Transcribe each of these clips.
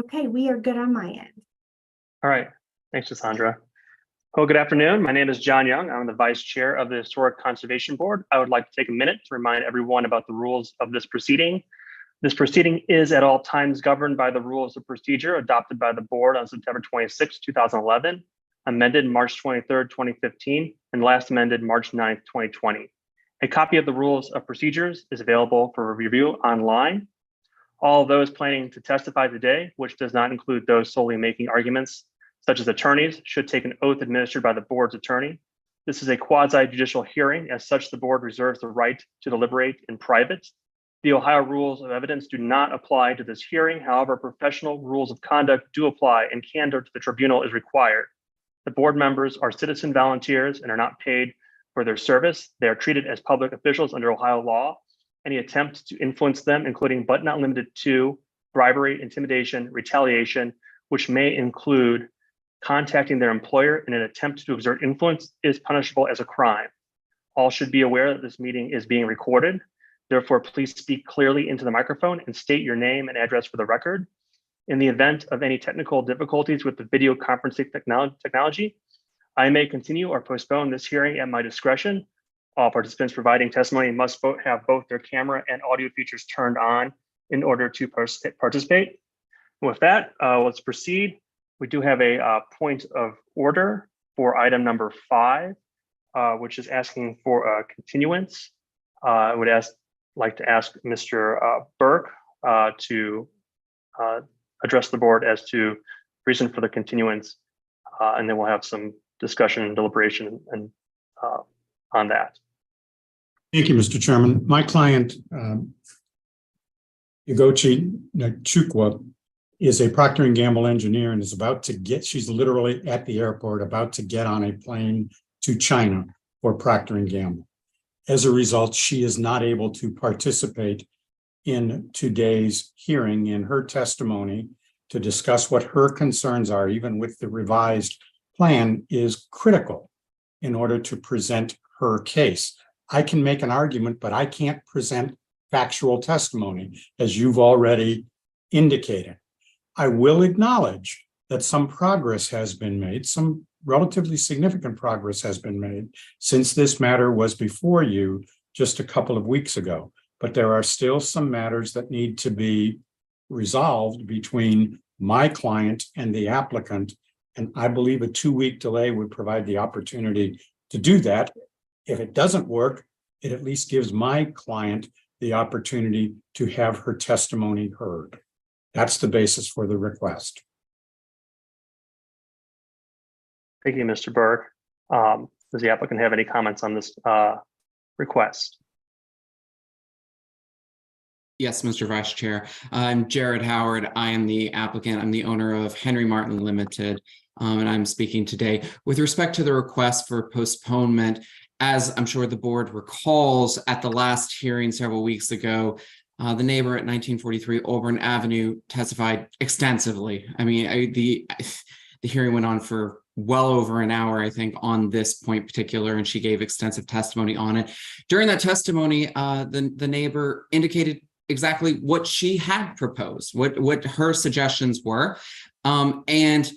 Okay, we are good on my end. All right. Thanks, Cassandra. Well, good afternoon. My name is John Young. I'm the Vice Chair of the Historic Conservation Board. I would like to take a minute to remind everyone about the rules of this proceeding. This proceeding is at all times governed by the rules of procedure adopted by the board on September 26, 2011, amended March 23, 2015, and last amended March 9, 2020. A copy of the rules of procedures is available for review online. All those planning to testify today, which does not include those solely making arguments, such as attorneys, should take an oath administered by the board's attorney. This is a quasi-judicial hearing. As such, the board reserves the right to deliberate in private. The Ohio rules of evidence do not apply to this hearing. However, professional rules of conduct do apply, and candor to the tribunal is required. The board members are citizen volunteers and are not paid for their service. They are treated as public officials under Ohio law. Any attempt to influence them, including but not limited to bribery, intimidation, retaliation, which may include contacting their employer in an attempt to exert influence, is punishable as a crime. All should be aware that this meeting is being recorded. Therefore, please speak clearly into the microphone and state your name and address for the record. In the event of any technical difficulties with the video conferencing technology, I may continue or postpone this hearing at my discretion. All participants providing testimony must have both their camera and audio features turned on in order to participate. With that, let's proceed. We do have a point of order for item number 5, which is asking for a continuance. I would like to ask Mr. Burke to address the board as to reason for the continuance, and then we'll have some discussion and deliberation and on that. Thank you, Mr. Chairman. My client, Ugochi Chukwa, is a Procter & Gamble engineer and is about to she's literally at the airport, about to get on a plane to China for Procter & Gamble. As a result, she is not able to participate in today's hearing. In her testimony to discuss what her concerns are, even with the revised plan, is critical in order to present her case. I can make an argument, but I can't present factual testimony, as you've already indicated. I will acknowledge that some progress has been made, some relatively significant progress has been made since this matter was before you just a couple of weeks ago. But there are still some matters that need to be resolved between my client and the applicant. And I believe a 2-week delay would provide the opportunity to do that. If it doesn't work, it at least gives my client the opportunity to have her testimony heard. That's the basis for the request. Thank you, Mr. Burke. Does the applicant have any comments on this request? Yes, Mr. Vice Chair. I'm Jared Howard. I am the applicant. I'm the owner of Henry Martin Limited, and I'm speaking today with respect to the request for postponement. As I'm sure the board recalls, at the last hearing several weeks ago, the neighbor at 1943 Auburn Avenue testified extensively. I mean, the hearing went on for well over an hour, I think, on this point particular, and she gave extensive testimony on it. During that testimony, the neighbor indicated exactly what she had proposed, what her suggestions were, and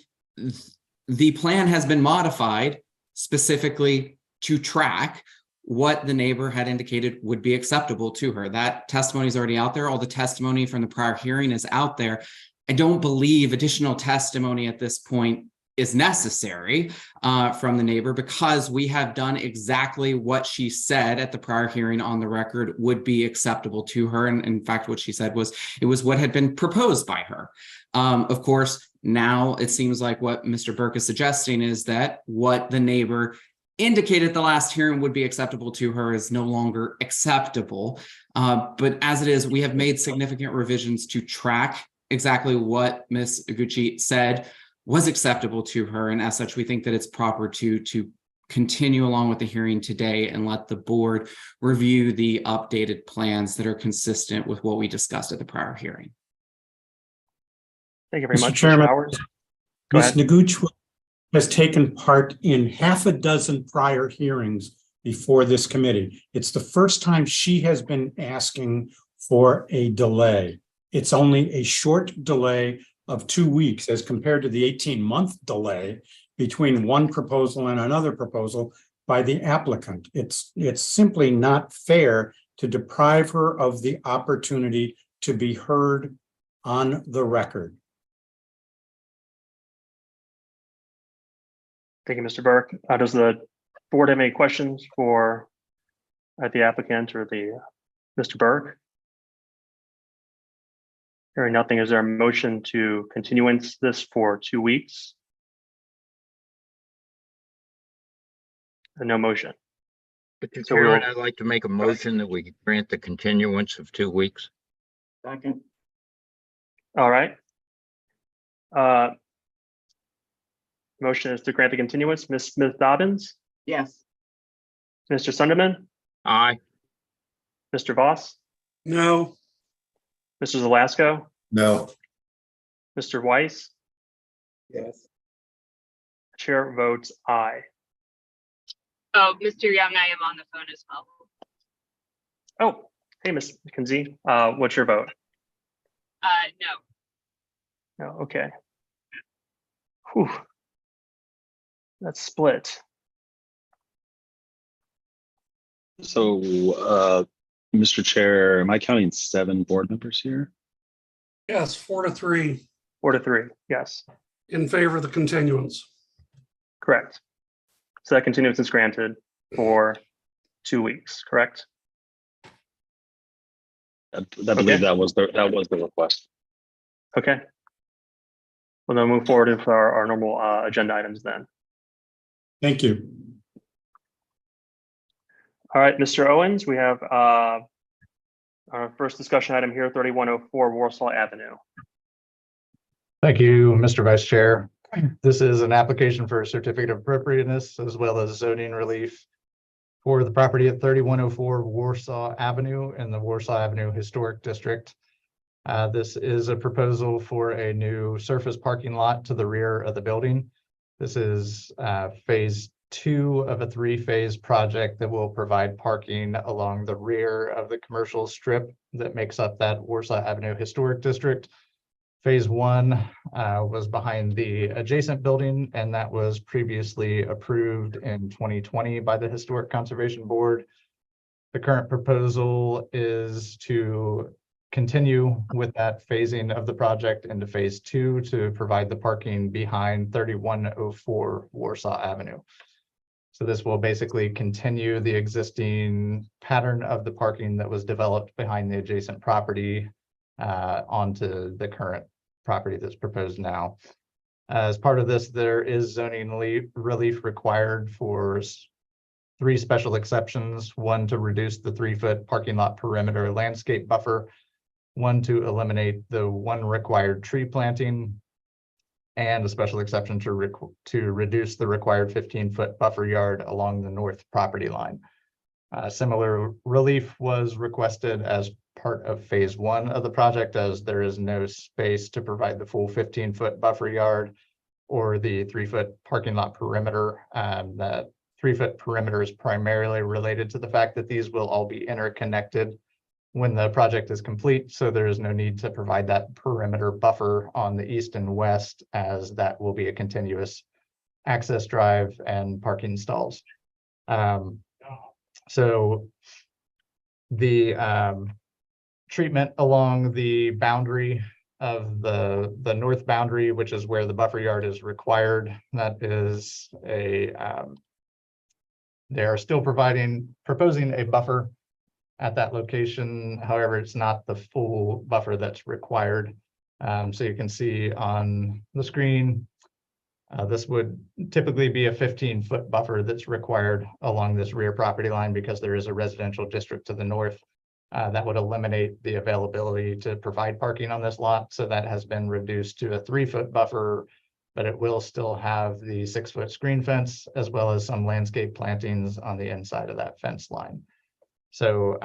the plan has been modified specifically to track what the neighbor had indicated would be acceptable to her. That testimony is already out there. All the testimony from the prior hearing is out there. I don't believe additional testimony at this point is necessary from the neighbor, because we have done exactly what she said at the prior hearing on the record would be acceptable to her. And in fact, what she said was it was what had been proposed by her. Of course, now it seems like what Mr. Burke is suggesting is that what the neighbor indicated the last hearing would be acceptable to her is no longer acceptable. But as it is, we have made significant revisions to track exactly what Ms. Ugochi said was acceptable to her. And as such, we think that it's proper to continue along with the hearing today and let the board review the updated plans that are consistent with what we discussed at the prior hearing. Thank you very much, Mr. Chairman. Mr. Howard. Ms. Ugochi has taken part in half a dozen prior hearings before this committee. It's the first time she has been asking for a delay. It's only a short delay, of 2 weeks as compared to the 18-month delay between one proposal and another proposal by the applicant. It's simply not fair to deprive her of the opportunity to be heard on the record. Thank you, Mr. Burke. Does the board have any questions for the applicant or the Mr. Burke? Hearing nothing, is there a motion to continuance this for 2 weeks? No motion. Mr. So we Chairman, will- I'd like to make a motion that we grant the continuance of 2 weeks. Second. All right. Motion is to grant the continuance. Ms. Smith Dobbins, Yes. Mr. Sunderman, Aye. Mr. Voss, No. Mr. Zelasco, No. Mr. Weiss, Yes. chair votes aye. Oh, Mr. Young, I am on the phone as well. Oh, hey, Ms. McKenzie, what's your vote? No. No, okay. Whew. That's split. So, Mr. Chair, am I counting 7 board members here? Yes, 4-3 4-3, yes, in favor of the continuance. correct. So that continuance is granted for 2 weeks, correct? I believe that was the request. Okay. We'll then move forward with our normal agenda items then. Thank you. All right, Mr. Owens, we have our first discussion item here, 3104 Warsaw Avenue. Thank you, Mr. Vice Chair. This is an application for a certificate of appropriateness as well as zoning relief for the property at 3104 Warsaw Avenue in the Warsaw Avenue Historic District. This is a proposal for a new surface parking lot to the rear of the building. This is phase 2 of a 3-phase project that will provide parking along the rear of the commercial strip that makes up that Warsaw Avenue Historic District. Phase 1 was behind the adjacent building, and that was previously approved in 2020 by the Historic Conservation Board. The current proposal is to continue with that phasing of the project into phase 2 to provide the parking behind 3104 Warsaw Avenue. So this will basically continue the existing pattern of the parking that was developed behind the adjacent property onto the current property that's proposed now. As part of this, there is zoning relief required for 3 special exceptions: 1 to reduce the 3-foot parking lot perimeter landscape buffer, 1 to eliminate the 1 required tree planting, and a special exception to reduce the required 15-foot buffer yard along the north property line. Similar relief was requested as part of phase 1 of the project, as there is no space to provide the full 15-foot buffer yard or the 3-foot parking lot perimeter. That 3-foot perimeter is primarily related to the fact that these will all be interconnected when the project is complete, so there is no need to provide that perimeter buffer on the east and west, as that will be a continuous access drive and parking stalls. So the treatment along the boundary of the north boundary, which is where the buffer yard is required, that is a they are still proposing a buffer at that location. However, it's not the full buffer that's required. So you can see on the screen, this would typically be a 15-foot buffer that's required along this rear property line because there is a residential district to the north. That would eliminate the availability to provide parking on this lot. So that has been reduced to a 3-foot buffer, but it will still have the 6-foot screen fence as well as some landscape plantings on the inside of that fence line. So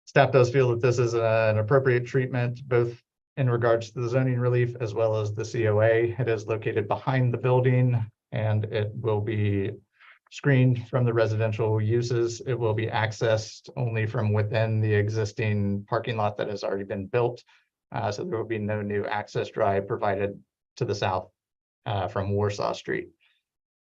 staff does feel that this is an appropriate treatment, both in regards to the zoning relief as well as the COA. It is located behind the building and it will be screened from the residential uses. It will be accessed only from within the existing parking lot that has already been built. So there will be no new access drive provided to the south from Warsaw Street.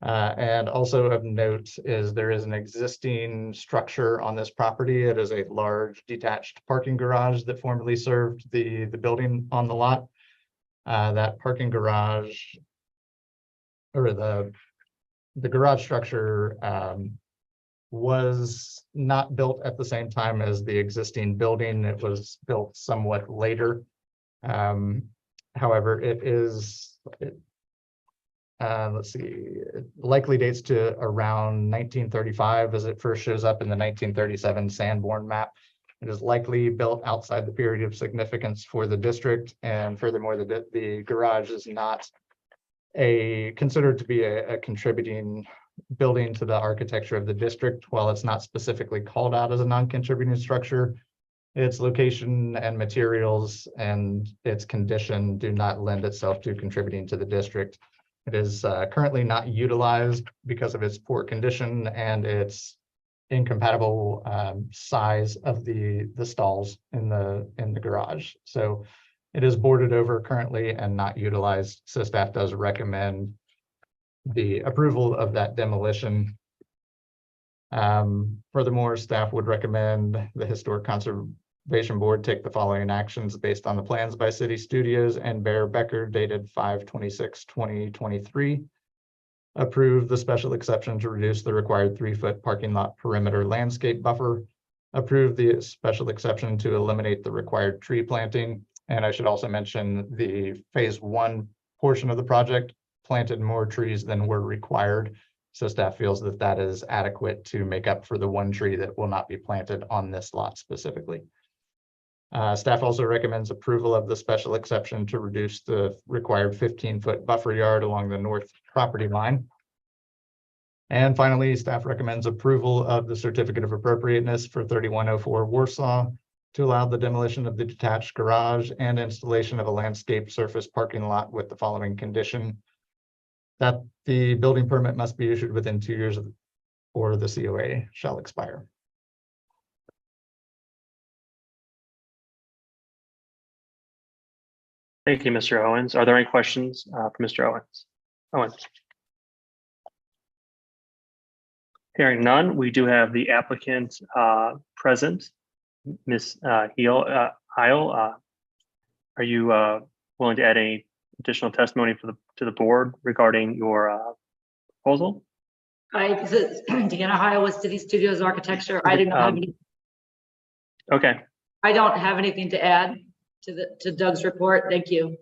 And also of note is there is an existing structure on this property. It is a large detached parking garage that formerly served the building on the lot. That parking garage or the garage structure was not built at the same time as the existing building. It was built somewhat later. However, let's see, it likely dates to around 1935 as it first shows up in the 1937 Sanborn map. It is likely built outside the period of significance for the district, and furthermore, the garage is not considered to be a contributing building to the architecture of the district. While it's not specifically called out as a non-contributing structure, its location and materials and its condition do not lend itself to contributing to the district. It is currently not utilized because of its poor condition and its incompatible size of the stalls in the garage. So it is boarded over currently and not utilized. So staff does recommend the approval of that demolition. Furthermore, staff would recommend the Historic Conservation Board take the following actions based on the plans by City Studios and Bear Becker dated 5/26/2023. Approve the special exception to reduce the required 3-foot parking lot perimeter landscape buffer. Approve the special exception to eliminate the required tree planting. And I should also mention the phase 1 portion of the project planted more trees than were required. So staff feels that that is adequate to make up for the 1 tree that will not be planted on this lot specifically. Staff also recommends approval of the special exception to reduce the required 15-foot buffer yard along the north property line. And finally, staff recommends approval of the certificate of appropriateness for 3104 Warsaw to allow the demolition of the detached garage and installation of a landscape surface parking lot with the following condition: that the building permit must be issued within 2 years or the COA shall expire. Thank you, Mr. Owens. Are there any questions for Mr. Owens? Hearing none, we do have the applicant present, Ms. Heil. Are you willing to add any additional testimony to the board regarding your proposal? Hi, this is Deanna Heil with City Studios Architecture. I do not have any. Okay. I don't have anything to add to Doug's report. Thank you.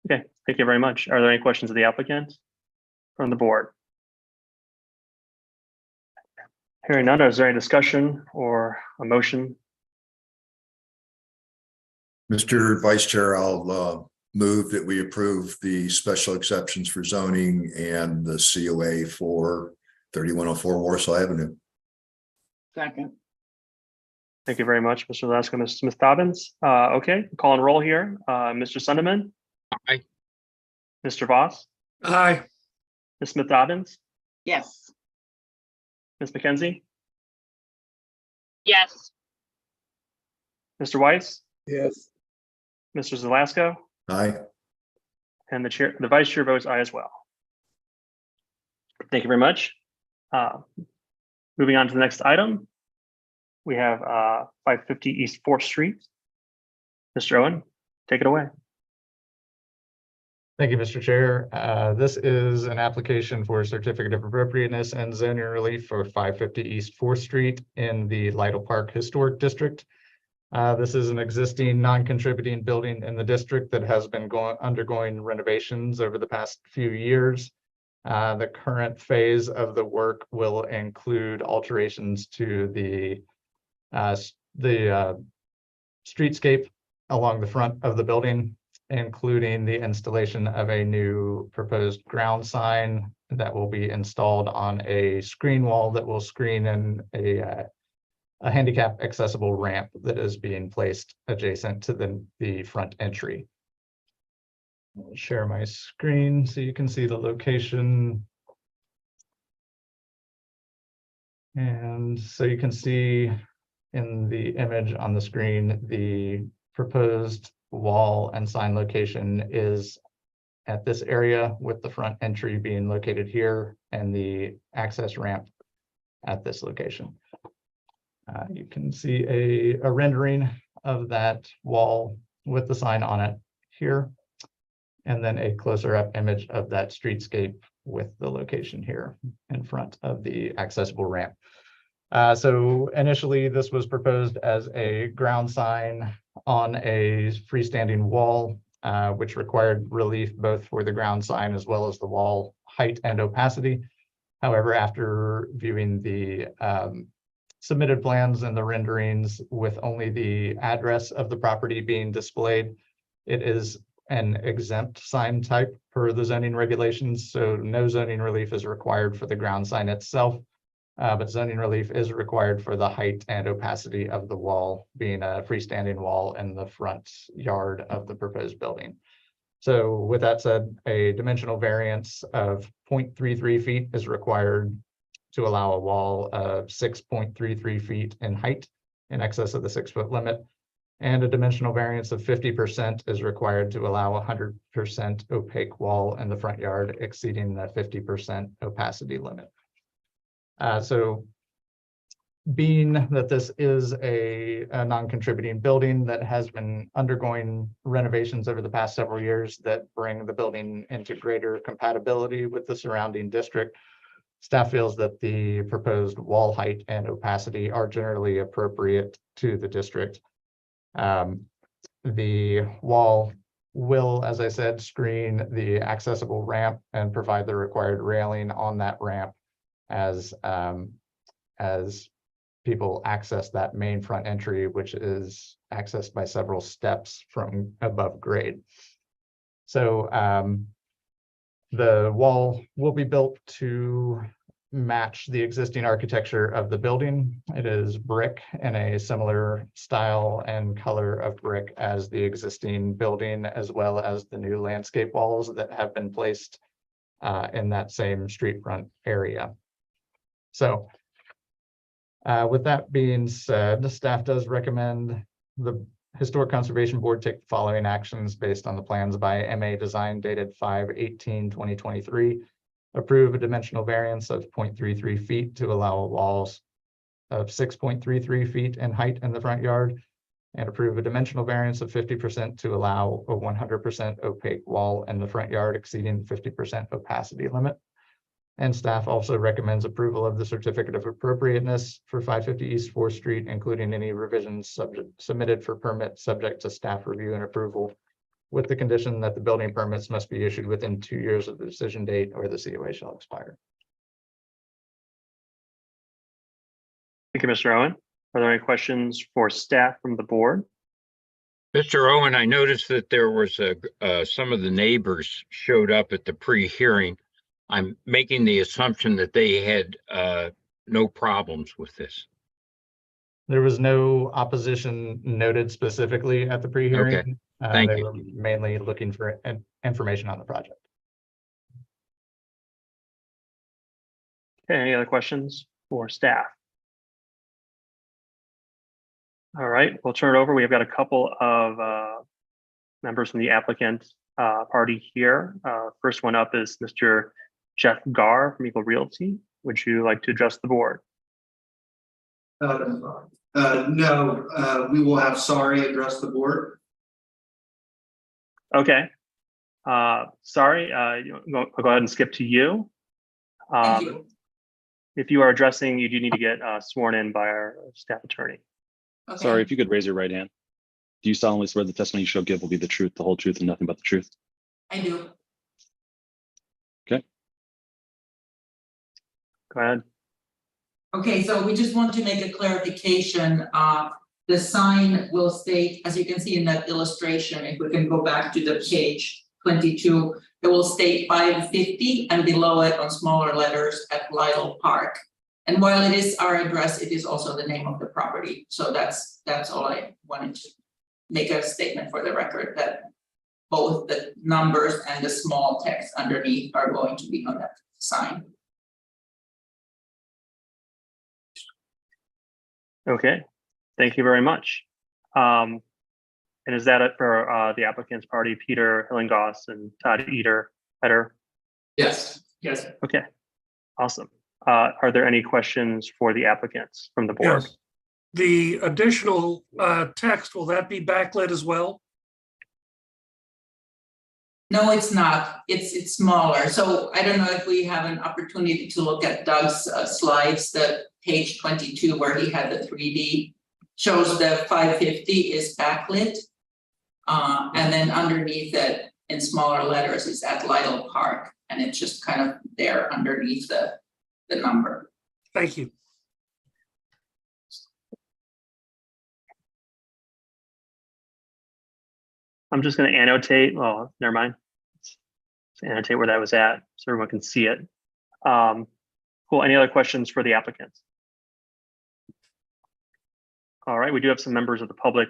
Okay, thank you very much. Are there any questions of the applicant from the board? Hearing none, is there any discussion or a motion? Mr. Vice Chair, I'll move that we approve the special exceptions for zoning and the COA for 3104 Warsaw Avenue. Second. Thank you very much, Mr. Lesko, Ms. Smith-Dobbins. Okay, call and roll here. Mr. Sunderman? Aye. Mr. Voss? Aye. Ms. Smith-Dobbins? Yes. Ms. McKenzie? Yes. Mr. Weiss? Yes. Mr. Zelasco? Aye. And the vice chair votes aye as well. Thank you very much. Moving on to the next item. We have 550 East 4th Street. Mr. Owen, take it away. Thank you, Mr. Chair. This is an application for a certificate of appropriateness and zoning relief for 550 East 4th Street in the Lytle Park Historic District. This is an existing non-contributing building in the district that has been undergoing renovations over the past few years. The current phase of the work will include alterations to the streetscape along the front of the building, including the installation of a new proposed ground sign that will be installed on a screen wall that will screen in a handicap accessible ramp that is being placed adjacent to the front entry. I'll share my screen so you can see the location. And so you can see in the image on the screen, the proposed wall and sign location is at this area, with the front entry being located here and the access ramp at this location. You can see a rendering of that wall with the sign on it here, and then a closer up image of that streetscape with the location here in front of the accessible ramp. So initially, this was proposed as a ground sign on a freestanding wall, which required relief both for the ground sign as well as the wall height and opacity. However, after viewing the submitted plans and the renderings with only the address of the property being displayed, it is an exempt sign type per the zoning regulations. So no zoning relief is required for the ground sign itself, but zoning relief is required for the height and opacity of the wall, being a freestanding wall in the front yard of the proposed building. So with that said, a dimensional variance of 0.33 feet is required to allow a wall of 6.33 feet in height in excess of the 6-foot limit. And a dimensional variance of 50% is required to allow a 100% opaque wall in the front yard exceeding the 50% opacity limit. So being that this is a non-contributing building that has been undergoing renovations over the past several years that bring the building into greater compatibility with the surrounding district, staff feels that the proposed wall height and opacity are generally appropriate to the district. The wall will, as I said, screen the accessible ramp and provide the required railing on that ramp as people access that main front entry, which is accessed by several steps from above grade. So the wall will be built to match the existing architecture of the building. It is brick in a similar style and color of brick as the existing building, as well as the new landscape walls that have been placed in that same street front area. So with that being said, staff does recommend the Historic Conservation Board take the following actions based on the plans by MA Design dated 5/18/2023. Approve a dimensional variance of 0.33 feet to allow walls of 6.33 feet in height in the front yard, and approve a dimensional variance of 50% to allow a 100% opaque wall in the front yard exceeding 50% opacity limit. And staff also recommends approval of the certificate of appropriateness for 550 East 4th Street, including any revisions submitted for permit subject to staff review and approval, with the condition that the building permits must be issued within 2 years of the decision date or the COA shall expire. Thank you, Mr. Owen. Are there any questions for staff from the board? Mr. Owen, I noticed that there was some of the neighbors showed up at the pre-hearing. I'm making the assumption that they had no problems with this. There was no opposition noted specifically at the pre-hearing. Okay, thank they you. were mainly looking for information on the project. Okay, any other questions for staff? All right, we'll turn it over. We've got a couple of members from the applicant party here. First one up is Mr. Jeff Garr from Eagle Realty. Would you like to address the board? No, we will have Sorry address the board. Okay. Sorry, I'll go ahead and skip to you. Thank you. If you are addressing, you do need to get sworn in by our staff attorney. Okay. Sorry, if you could raise your right hand. Do you solemnly swear the testimony you shall give will be the truth, the whole truth, and nothing but the truth? I do. Okay. Go ahead. Okay, so we just want to make a clarification. The sign will state, as you can see in that illustration, if we can go back to the page 22, it will state 550 and below it on smaller letters at Lytle Park. And while it is our address, it is also the name of the property. So that's all I wanted to make a statement for the record, that both the numbers and the small text underneath are going to be on that sign. Okay, thank you very much. And is that it for the applicant's party, Peter Hillengoss and Todd Eder? Yes. Yes. Okay, awesome. Are there any questions for the applicants from the board? Yes. The additional text, will that be backlit as well? No, it's not. It's smaller. So I don't know if we have an opportunity to look at Doug's slides, the page 22 where he had the 3D shows the 550 is backlit. And then underneath it in smaller letters is at Lytle Park, and it's just kind of there underneath the number. Thank you. I'm just going to annotate. Oh, never mind. Let's annotate where that was at so everyone can see it. Cool. Any other questions for the applicants? All right. We do have some members of the public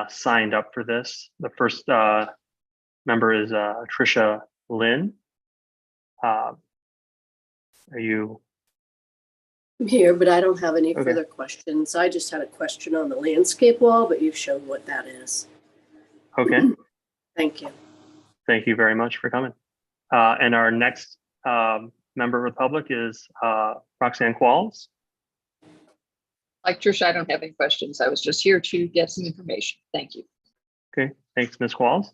signed up for this. The first member is Tricia Lynn. Are you? I'm here, but I don't have any Okay. further questions. I just had a question on the landscape wall, but you've shown what that is. Okay. Thank you. Thank you very much for coming. And our next member of the public is Roxanne Qualls. Like Tricia, I don't have any questions. I was just here to get some information. Thank you. Okay, thanks, Ms. Qualls.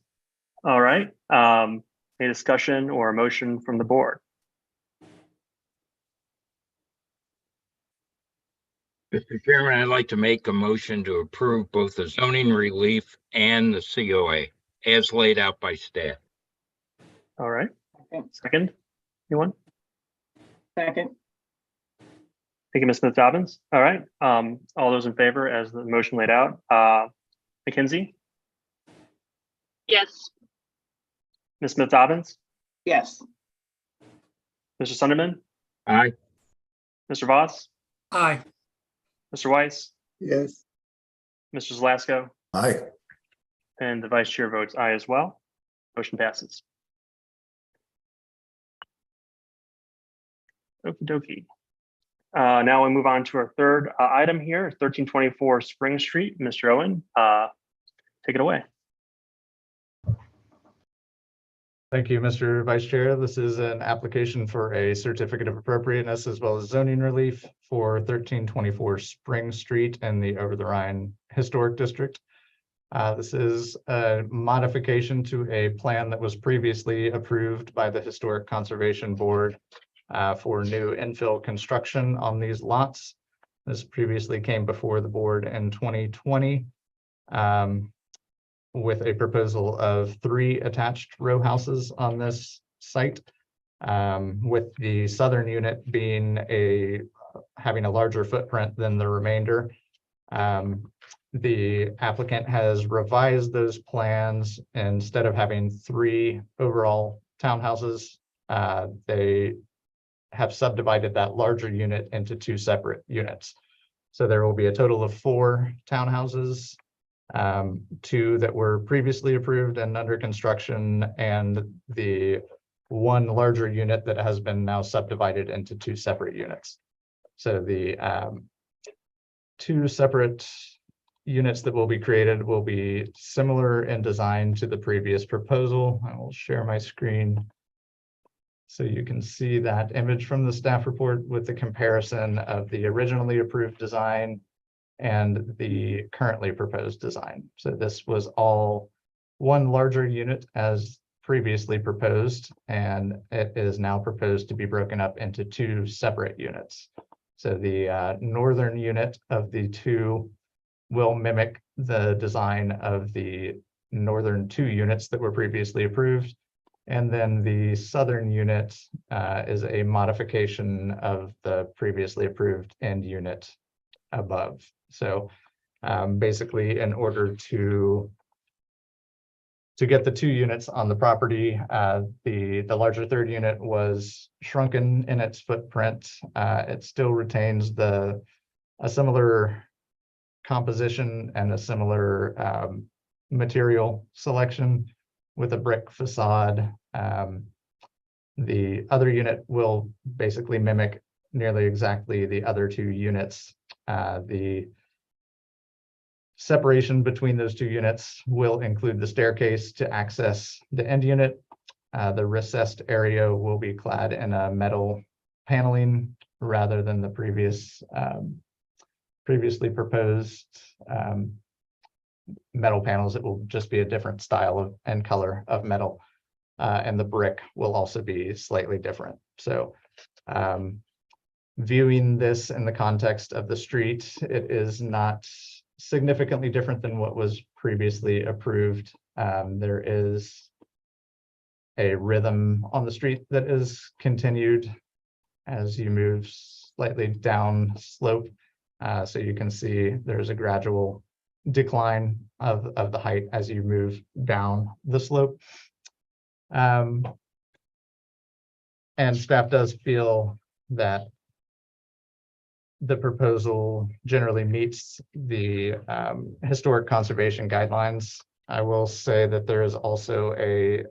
All right. Any discussion or a motion from the board? Mr. Chairman, I'd like to make a motion to approve both the zoning relief and the COA as laid out by staff. All right. Second, anyone? Second. Thank you, Ms. Smith Dobbins. All right. All those in favor as the motion laid out. McKinsey, Yes. Ms. Smith Dobbins, Yes. Mr. Sunderman, Aye. Mr. Voss, Aye. Mr. Weiss, Yes. Mr. Zalasko, Aye. and the vice chair votes aye as well. Motion passes. Okie dokie. Now we move on to our third item here, 1324 Spring Street. Mr. Owen, take it away. Thank you, Mr. Vice Chair. This is an application for a certificate of appropriateness as well as zoning relief for 1324 Spring Street in the Over the Rhine Historic District. This is a modification to a plan that was previously approved by the Historic Conservation Board for new infill construction on these lots. This previously came before the board in 2020. With a proposal of 3 attached row houses on this site, with the southern unit being having a larger footprint than the remainder. The applicant has revised those plans. Instead of having 3 overall townhouses, they have subdivided that larger unit into 2 separate units. So there will be a total of 4 townhouses. 2 that were previously approved and under construction, and the 1 larger unit that has been now subdivided into 2 separate units. So the 2 separate units that will be created will be similar in design to the previous proposal. I will share my screen so you can see that image from the staff report with the comparison of the originally approved design and the currently proposed design. So this was all 1 larger unit as previously proposed, and it is now proposed to be broken up into 2 separate units. So the northern unit of the 2 will mimic the design of the northern 2 units that were previously approved. And then the southern unit is a modification of the previously approved end unit above. So basically, in order to get the 2 units on the property, the larger 3rd unit was shrunken in its footprint. It still retains a similar composition and a similar material selection with a brick facade. The other unit will basically mimic nearly exactly the other 2 units. The separation between those two units will include the staircase to access the end unit. The recessed area will be clad in a metal paneling rather than the previously proposed metal panels. It will just be a different style and color of metal. And the brick will also be slightly different. So viewing this in the context of the street, it is not significantly different than what was previously approved. There is a rhythm on the street that is continued as you move slightly down slope. So you can see there's a gradual decline of the height as you move down the slope. And staff does feel that the proposal generally meets the historic conservation guidelines. I will say that there is also a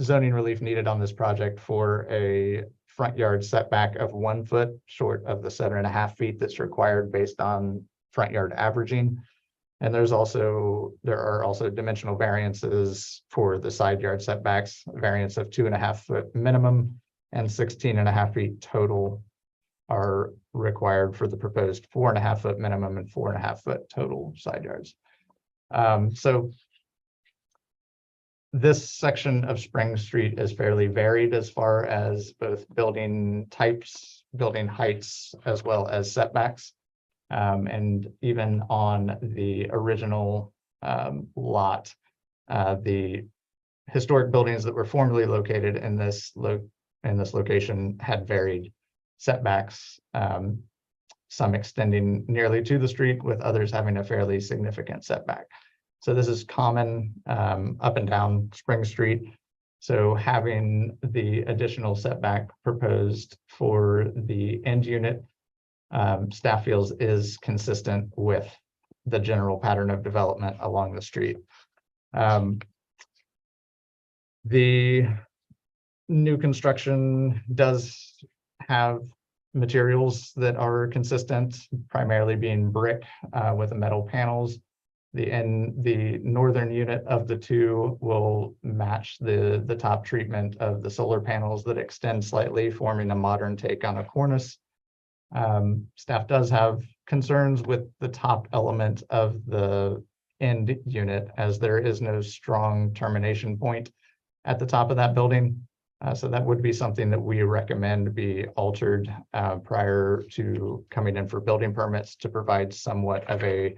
zoning relief needed on this project for a front yard setback of 1 foot short of the 7.5 feet that's required based on front yard averaging. And there are also dimensional variances for the side yard setbacks, variance of 2.5 foot minimum and 16.5 feet total are required for the proposed 4.5 foot minimum and 4.5 foot total side yards. So this section of Spring Street is fairly varied as far as both building types, building heights, as well as setbacks. And even on the original lot, the historic buildings that were formerly located in this location had varied setbacks, some extending nearly to the street, with others having a fairly significant setback. So this is common up and down Spring Street. So having the additional setback proposed for the end unit, staff feels is consistent with the general pattern of development along the street. The new construction does have materials that are consistent, primarily being brick with the metal panels. The northern unit of the two will match the top treatment of the solar panels that extend slightly, forming a modern take on a cornice. Staff does have concerns with the top element of the end unit, as there is no strong termination point at the top of that building. So that would be something that we recommend be altered prior to coming in for building permits to provide somewhat of a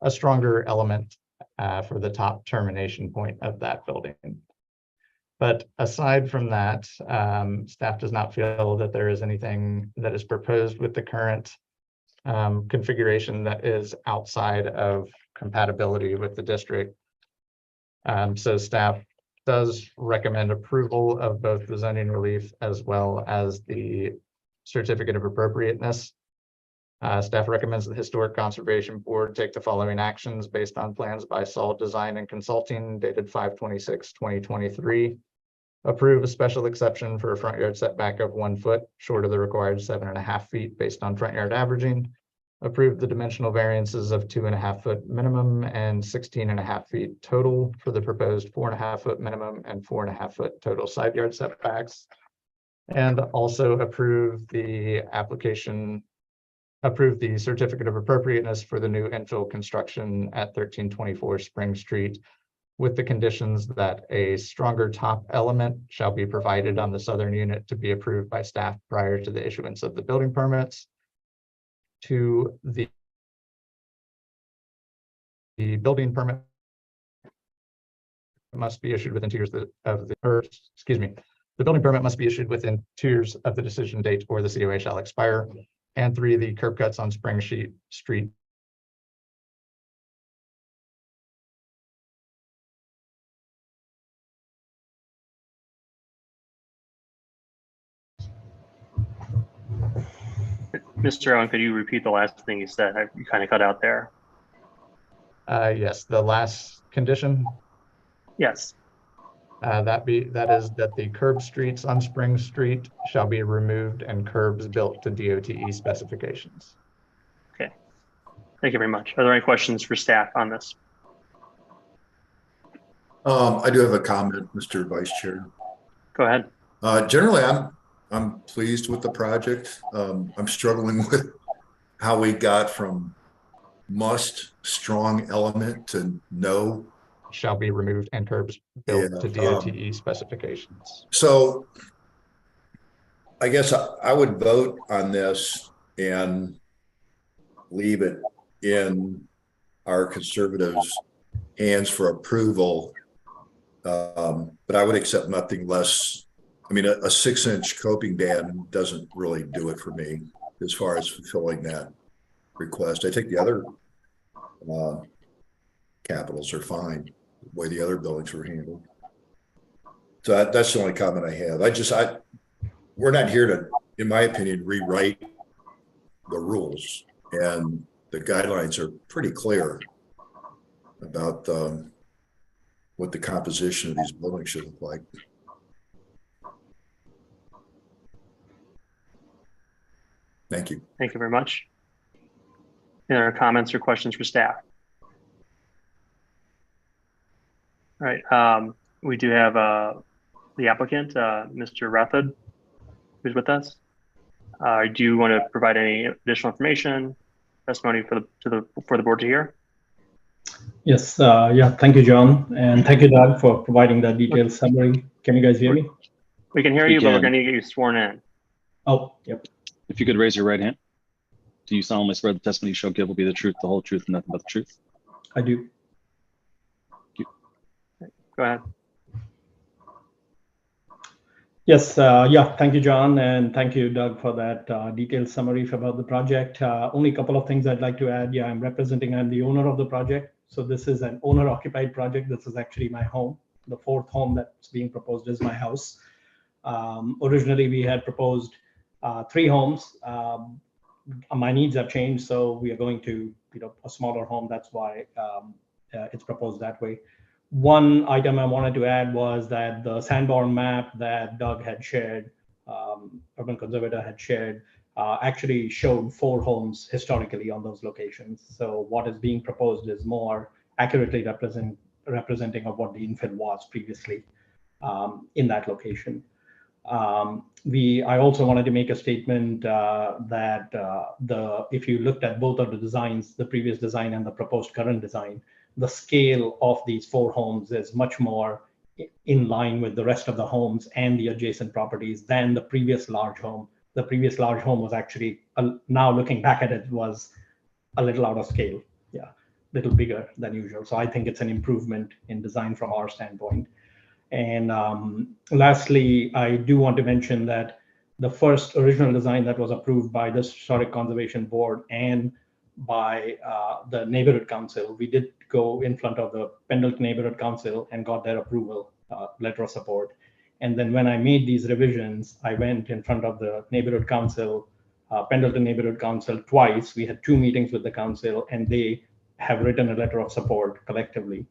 stronger element for the top termination point of that building. But aside from that, staff does not feel that there is anything that is proposed with the current configuration that is outside of compatibility with the district. So staff does recommend approval of both the zoning relief as well as the certificate of appropriateness. Staff recommends the Historic Conservation Board take the following actions based on plans by Saul Design and Consulting dated 5/26/2023. Approve a special exception for a front yard setback of 1 foot short of the required 7.5 feet based on front yard averaging. Approve the dimensional variances of 2.5 foot minimum and 16.5 feet total for the proposed 4.5 foot minimum and 4.5 foot total side yard setbacks. And also approve the certificate of appropriateness for the new infill construction at 1324 Spring Street, with the conditions that a stronger top element shall be provided on the southern unit to be approved by staff prior to the issuance of the building permits. To the building permit must be issued within 2 years the building permit must be issued within 2 years of the decision date, or the COA shall expire. And 3, the curb cuts on Spring Street Mr. Owen, could you repeat the last thing you said? You kind of cut out there. Yes, the last condition. Yes. That is that the curb streets on Spring Street shall be removed and curbs built to DOTE specifications. Okay. Thank you very much. Are there any questions for staff on this? I do have a comment, Mr. Vice Chair. Go ahead. Generally, I'm pleased with the project. I'm struggling with how we got from must strong element to no. Shall be removed and curbs built Yeah, to DOTE specifications. So I guess I would vote on this and leave it in our conservatives' hands for approval. But I would accept nothing less. I mean, a 6-inch coping band doesn't really do it for me as far as fulfilling that request. I think the other capitals are fine, the way the other buildings were handled. So that's the only comment I have. We're not here to, in my opinion, rewrite the rules, and the guidelines are pretty clear about what the composition of these buildings should look like. Thank you. Thank you very much. Any other comments or questions for staff? All right. We do have the applicant, Mr. Rathod, who's with us. Do you want to provide any additional information, testimony for the board to hear? Yes. Yeah. Thank you, John, and thank you, Doug, for providing that detailed summary. Can you guys hear me? We can hear you, but we're going to get you sworn in. Oh, yep. If you could raise your right hand. Do you solemnly swear the testimony you shall give will be the truth, the whole truth, and nothing but the truth? I do. Go ahead. Yes. Yeah. Thank you, John, and thank you, Doug, for that detailed summary about the project. Only a couple of things I'd like to add. Yeah, I'm the owner of the project. So this is an owner-occupied project. This is actually my home. The fourth home that's being proposed is my house. Originally, we had proposed 3 homes. My needs have changed, so we are going to a smaller home. That's why it's proposed that way. One item I wanted to add was that the Sanborn map that Doug had shared, Urban Conservator had shared, actually showed 4 homes historically on those locations. So what is being proposed is more accurately representing of what the infill was previously in that location. I also wanted to make a statement that if you looked at both of the designs, the previous design and the proposed current design, the scale of these 4 homes is much more in line with the rest of the homes and the adjacent properties than the previous large home. The previous large home was actually, now looking back at it, was a little out of scale. Yeah, a little bigger than usual. So I think it's an improvement in design from our standpoint. And lastly, I do want to mention that the first original design that was approved by the Historic Conservation Board and by the Neighborhood Council, we did go in front of the Pendleton Neighborhood Council and got their approval, letter of support. And then when I made these revisions, I went in front of the Neighborhood Council, Pendleton Neighborhood Council twice. We had 2 meetings with the council, and they have written a letter of support collectively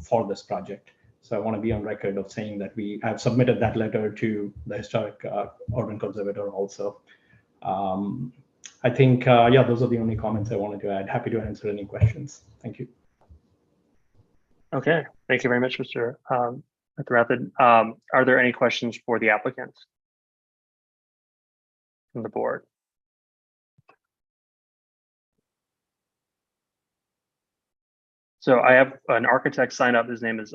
for this project. So I want to be on record of saying that I've submitted that letter to the Historic Urban Conservator also. I think, yeah, those are the only comments I wanted to add. Happy to answer any questions. Thank you. Okay, thank you very much, Mr. Rathod. Are there any questions for the applicant from the board? So I have an architect sign up. His name is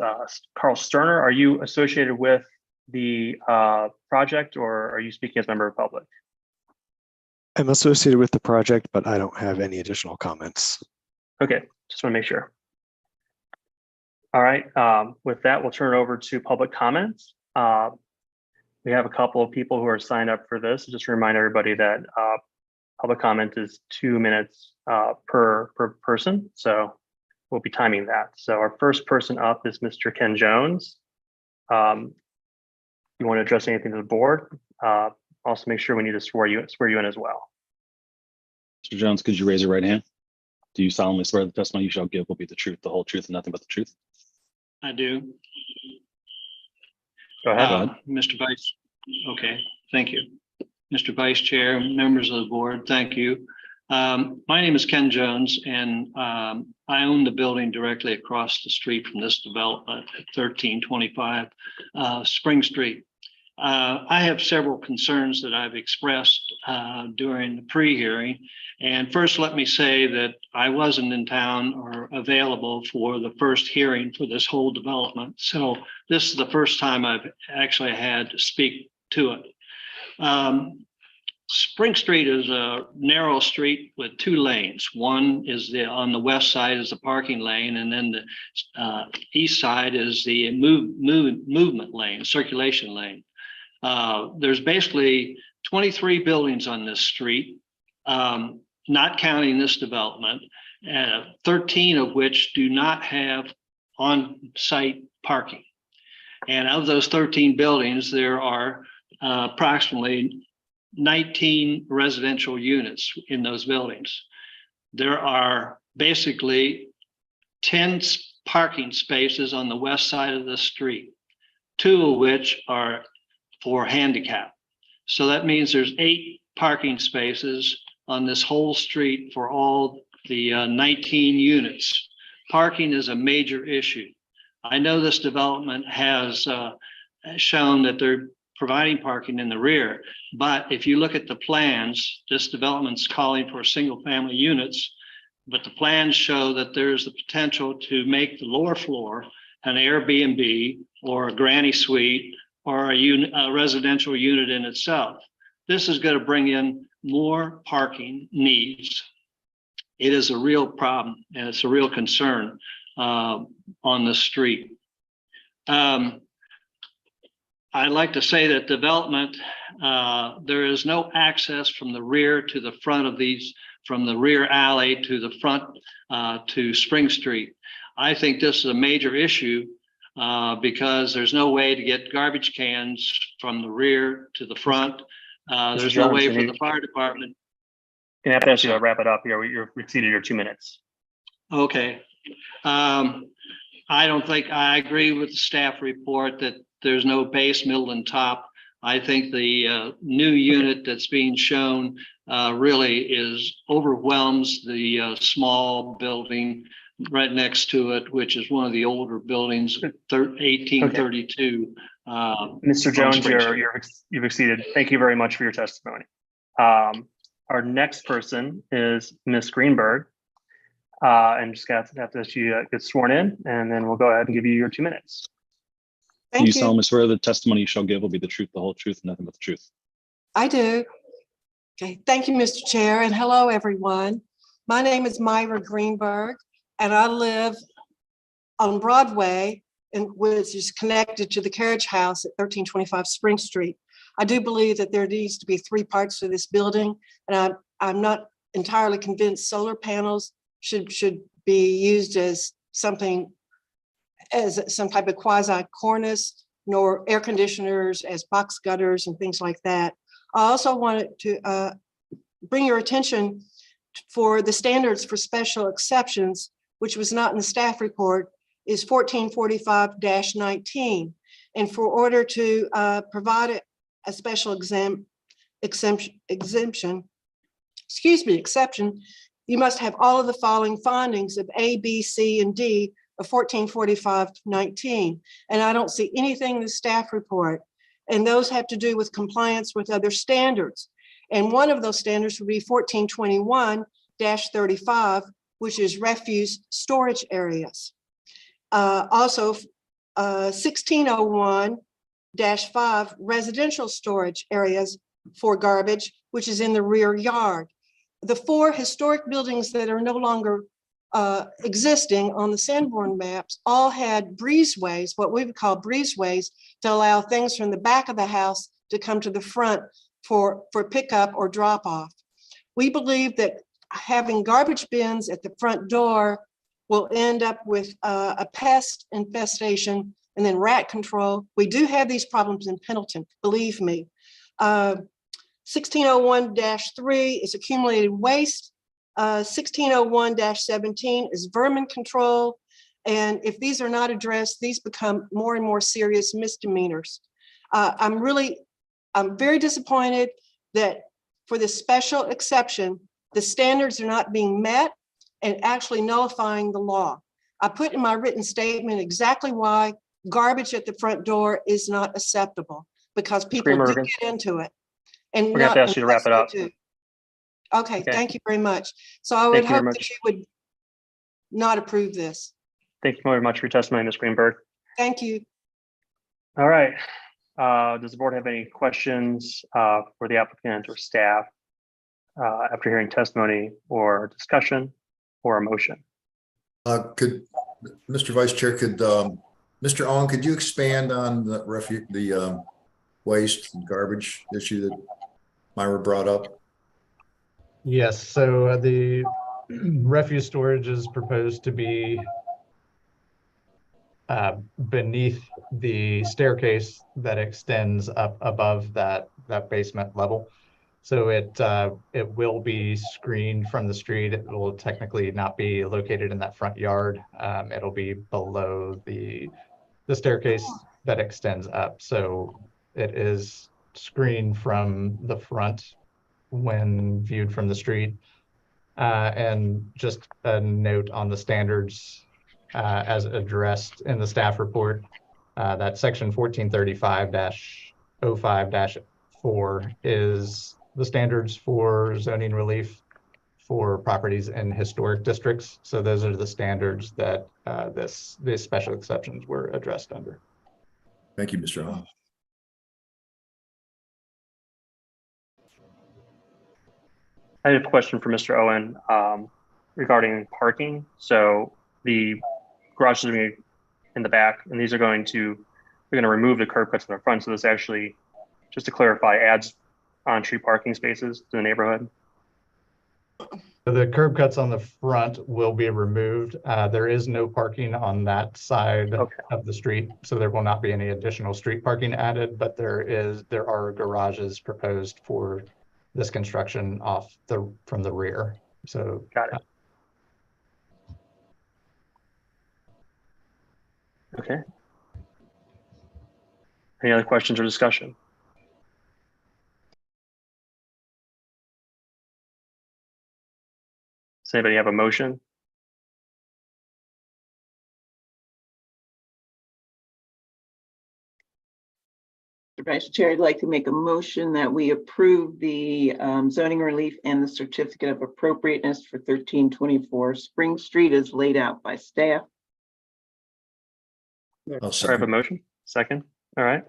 Carl Sterner. Are you associated with the project, or are you speaking as a member of the public? I'm associated with the project, but I don't have any additional comments. Okay, just want to make sure. All right, with that, we'll turn it over to public comments. We have a couple of people who are signed up for this. Just to remind everybody that public comment is 2 minutes per person. So we'll be timing that. So our first person up is Mr. Ken Jones. You want to address anything to the board? Also make sure we need to swear you in as well. Mr. Jones, could you raise your right hand? Do you solemnly swear the testimony you shall give will be the truth, the whole truth, and nothing but the truth? I do. Go ahead. Mr. Vice. Okay, thank you. Mr. Vice Chair, members of the board, thank you. My name is Ken Jones, and I own the building directly across the street from this development at 1325 Spring Street. I have several concerns that I've expressed during the pre-hearing. And first, let me say that I wasn't in town or available for the first hearing for this whole development. So this is the first time I've actually had to speak to it. Spring Street is a narrow street with two lanes. One is on the west side is the parking lane, and then the east side is the movement lane, circulation lane. There's basically 23 buildings on this street, not counting this development, 13 of which do not have on-site parking. And of those 13 buildings, there are approximately 19 residential units in those buildings. There are basically 10 parking spaces on the west side of the street, 2 of which are for handicap. So that means there's 8 parking spaces on this whole street for all the 19 units. Parking is a major issue. I know this development has shown that they're providing parking in the rear, but if you look at the plans, this development's calling for single family units, but the plans show that there's the potential to make the lower floor an Airbnb or a granny suite or a residential unit in itself. This is going to bring in more parking needs. It is a real problem, and it's a real concern on the street. I'd like to say that development, there is no access from the rear to the front of these, from the rear alley to the front to Spring Street. I think this is a major issue because there's no way to get garbage cans from the rear to the front. There's no way for the fire department. Can I have to ask you to wrap it up here? You've exceeded your 2 minutes. Okay. I don't think I agree with the staff report that there's no base, middle, and top. I think the new unit that's being shown really overwhelms the small building right next to it, which is one of the older buildings, 1832. Mr. Jones, you've exceeded. Thank you very much for your testimony. Our next person is Ms. Greenberg. And just have to she get sworn in, and then we'll go ahead and give you your 2 minutes. Do you solemnly swear the testimony you shall give will be the truth, the whole truth, and nothing but the truth? I do. Okay, thank you, Mr. Chair, and hello, everyone. My name is Myra Greenberg, and I live on Broadway, which is connected to the carriage house at 1325 Spring Street. I do believe that there needs to be 3 parts to this building, and I'm not entirely convinced solar panels should be used as something, as some type of quasi cornice, nor air conditioners as box gutters and things like that. I also wanted to bring your attention for the standards for special exceptions, which was not in the staff report, is 1445-19. And for order to provide a special exception, you must have all of the following findings of A, B, C, and D of 1445-19. And I don't see anything in the staff report. And those have to do with compliance with other standards. And one of those standards would be 1421-35, which is refuse storage areas. Also, 1601-5, residential storage areas for garbage, which is in the rear yard. The 4 historic buildings that are no longer existing on the Sanborn maps all had breezeways, what we would call breezeways, to allow things from the back of the house to come to the front for pickup or drop off. We believe that having garbage bins at the front door will end up with a pest infestation and then rat control. We do have these problems in Pendleton, believe me. 1601-3 is accumulated waste. 1601-17 is vermin control. And if these are not addressed, these become more and more serious misdemeanors. I'm very disappointed that for this special exception, The standards are not being met and actually nullifying the law. I put in my written statement exactly why garbage at the front door is not acceptable, because people do Greenberg, get into it. And we're gonna have not to ask you to wrap it up. Okay, Okay. thank you very much. So I would Thank you very hope much. that you would not approve this. Thank you very much for your testimony, Ms. Greenberg. Thank you. All right. Does the board have any questions for the applicant or staff after hearing testimony or discussion or a motion? Could, Mr. Vice Chair, could, Mr. Owen, could you expand on the waste and garbage issue that Myra brought up? Yes, so the refuse storage is proposed to be beneath the staircase that extends up above that basement level. So it will be screened from the street. It will technically not be located in that front yard. It'll be below the staircase that extends up. So it is screened from the front when viewed from the street. And just a note on the standards as addressed in the staff report, that section 1435-05-4 is the standards for zoning relief for properties in historic districts. So those are the standards that these special exceptions were addressed under. Thank you, Mr. Owen. I have a question for Mr. Owen regarding parking. So the garages are going to be in the back, and these are going to, they're going to remove the curb cuts in the front. So this actually, just to clarify, adds on-street parking spaces to the neighborhood. So the curb cuts on the front will be removed. There is no parking on that side of the street, so there will not be any additional street parking added, but there are garages proposed for this construction from the rear. So got it. Okay. Any other questions or discussion? Does anybody have a motion? Mr. Vice Chair, I'd like to make a motion that we approve the zoning relief and the certificate of appropriateness for 1324 Spring Street as laid out by staff. I'll I have a motion. Second. All right.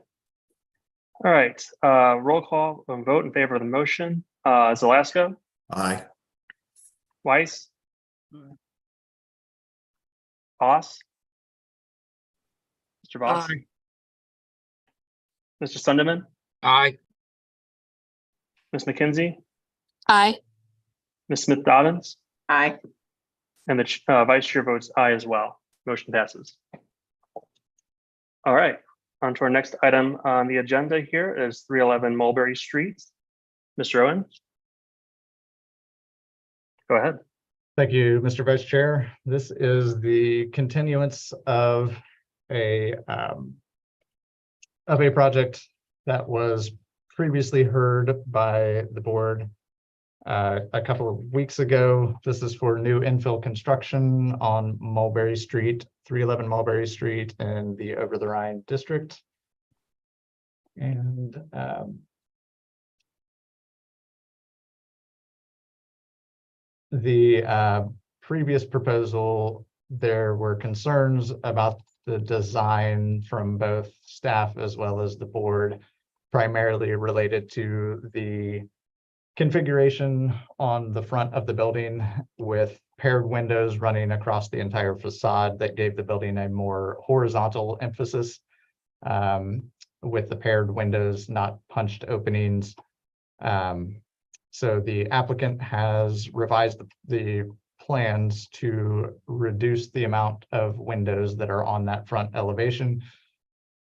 All right. Roll call vote in favor of the motion. Zalaska. Aye. Weiss. Voss. Mr. Voss. Aye. Mr. Sunderman. Aye. Ms. McKenzie. Aye. Ms. Smith Dobbins. Aye. And the vice chair votes aye as well. Motion passes. All right. On to our next item on the agenda here is 311 Mulberry Street. Mr. Owen. Go ahead. Thank you, Mr. Vice Chair. This is the continuance of a project that was previously heard by the board a couple of weeks ago. This is for new infill construction on Mulberry Street, 311 Mulberry Street in the Over the Rhine district. And the previous proposal, there were concerns about the design from both staff as well as the board, primarily related to the configuration on the front of the building with paired windows running across the entire facade that gave the building a more horizontal emphasis, with the paired windows, not punched openings. So the applicant has revised the plans to reduce the amount of windows that are on that front elevation.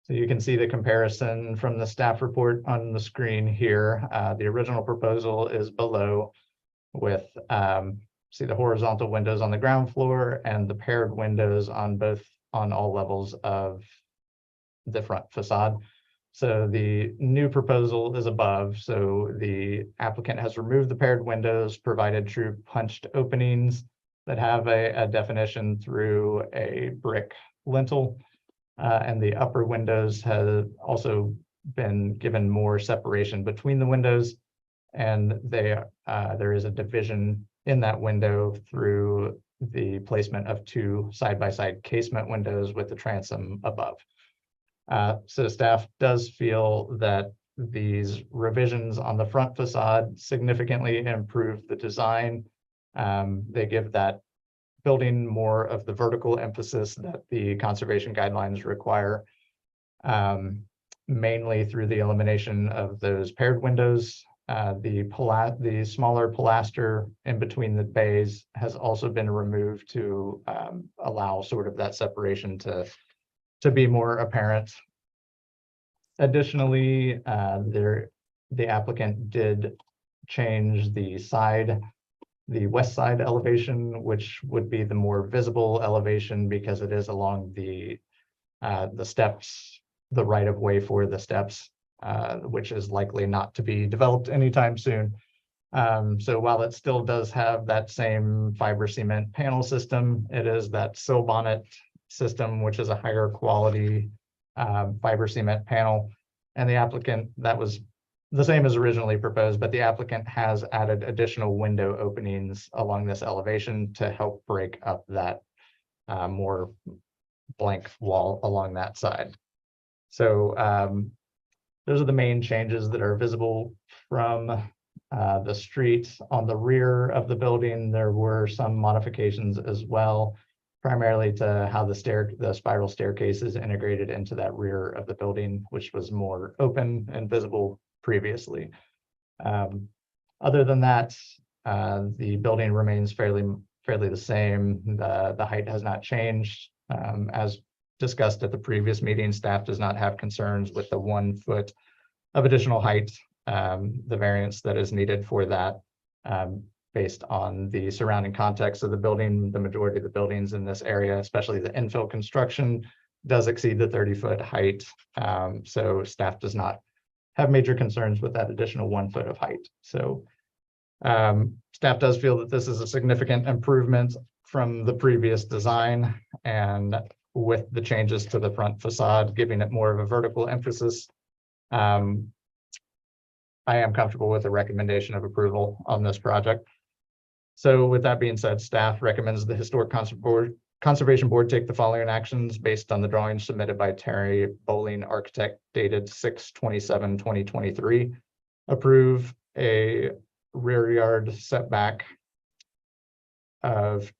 So you can see the comparison from the staff report on the screen here. The original proposal is below with, see the horizontal windows on the ground floor and the paired windows on all levels of the front facade. So the new proposal is above. So the applicant has removed the paired windows, provided true punched openings that have a definition through a brick lintel. And the upper windows have also been given more separation between the windows. And there is a division in that window through the placement of two side-by-side casement windows with the transom above. So staff does feel that these revisions on the front facade significantly improve the design. They give that building more of the vertical emphasis that the conservation guidelines require, mainly through the elimination of those paired windows. The smaller pilaster in between the bays has also been removed to allow sort of that separation to be more apparent. Additionally, the applicant did change the west side elevation, which would be the more visible elevation because it is along the steps, the right of way for the steps, which is likely not to be developed anytime soon. So while it still does have that same fiber cement panel system, it is that sill bonnet system, which is a higher quality fiber cement panel. And the applicant, that was the same as originally proposed, but the applicant has added additional window openings along this elevation to help break up that more blank wall along that side. So those are the main changes that are visible from the street. On the rear of the building, there were some modifications as well, primarily to how the spiral staircase is integrated into that rear of the building, which was more open and visible previously. Other than that, the building remains fairly the same. The height has not changed. As discussed at the previous meeting, staff does not have concerns with the 1 foot of additional height, the variance that is needed for that. Based on the surrounding context of the building, the majority of the buildings in this area, especially the infill construction, does exceed the 30-foot height. So staff does not have major concerns with that additional 1 foot of height. So staff does feel that this is a significant improvement from the previous design, and with the changes to the front facade, giving it more of a vertical emphasis, I am comfortable with the recommendation of approval on this project. So with that being said, staff recommends the Historic Conservation Board take the following actions based on the drawings submitted by Terry Bowling, architect, dated 6/27/2023. Approve a rear yard setback of